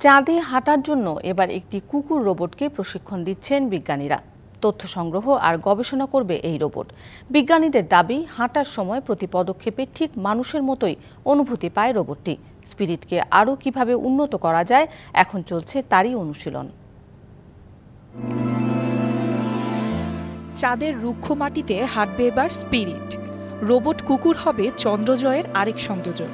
চাঁদে হাঁটার জন্য এবার একটি কুকুর রোবটকে প্রশিক্ষণ দিচ্ছেন বিজ্ঞানীরা। তথ্য সংগ্রহ আর গবেষণা করবে এই রোবট। বিজ্ঞানীদের দাবি, হাঁটার সময় প্রতি পদক্ষেপে ঠিক মানুষের মতোই অনুভূতি পায় রোবটটি। স্পিরিটকে আরও কিভাবে উন্নত করা যায়, এখন চলছে তারই অনুশীলন। চাঁদের রুক্ষ মাটিতে হাঁটবে এবার স্পিরিট। রোবট কুকুর হবে চন্দ্রজয়ের আরেক সংযোজন।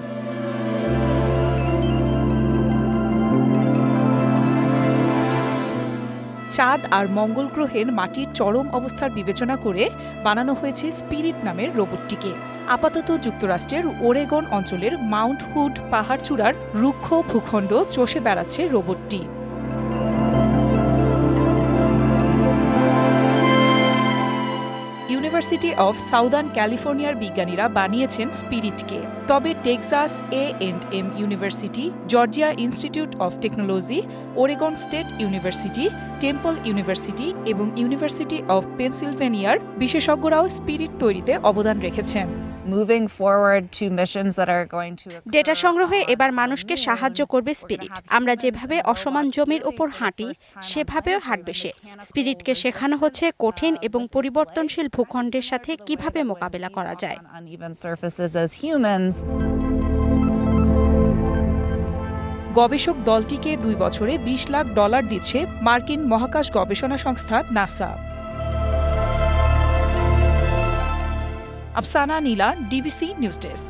চাঁদ আর মঙ্গল গ্রহের মাটির চরম অবস্থার বিবেচনা করে বানানো হয়েছে স্পিরিট নামের রোবটটিকে। আপাতত যুক্তরাষ্ট্রের ওরেগন অঞ্চলের মাউন্ট হুড পাহাড়চূড়ার রুক্ষ ভূখণ্ড চষে বেড়াচ্ছে রোবটটি। ইউনিভার্সিটি অফ সাউদার্ন ক্যালিফোর্নিয়ার বিজ্ঞানীরা বানিয়েছেন স্পিরিটকে। তবে Texas A&M university, Georgia institute of technology, Oregon State university, temple university এবং ইউনিভার্সিটি অফ পেনসিলভেনিয়ার বিশেষজ্ঞরাও স্পিরিট তৈরিতে অবদান রেখেছেন। ডেটা সংগ্রহে এবার মানুষকে সাহায্য করবে স্পিরিট। আমরা যেভাবে অসমান জমির উপর হাঁটি, সেভাবেও হাঁটবে সে। স্পিরিটকে শেখানো হচ্ছে কঠিন এবং পরিবর্তনশীল ভূখণ্ডের সাথে কিভাবে মোকাবেলা করা যায়। গবেষক দলটিকে 2 বছরে $20 লাখ দিচ্ছে মার্কিন মহাকাশ গবেষণা সংস্থা নাসা। আফসানা নীলা, ডিবিসি নিউজ ডেস্ক।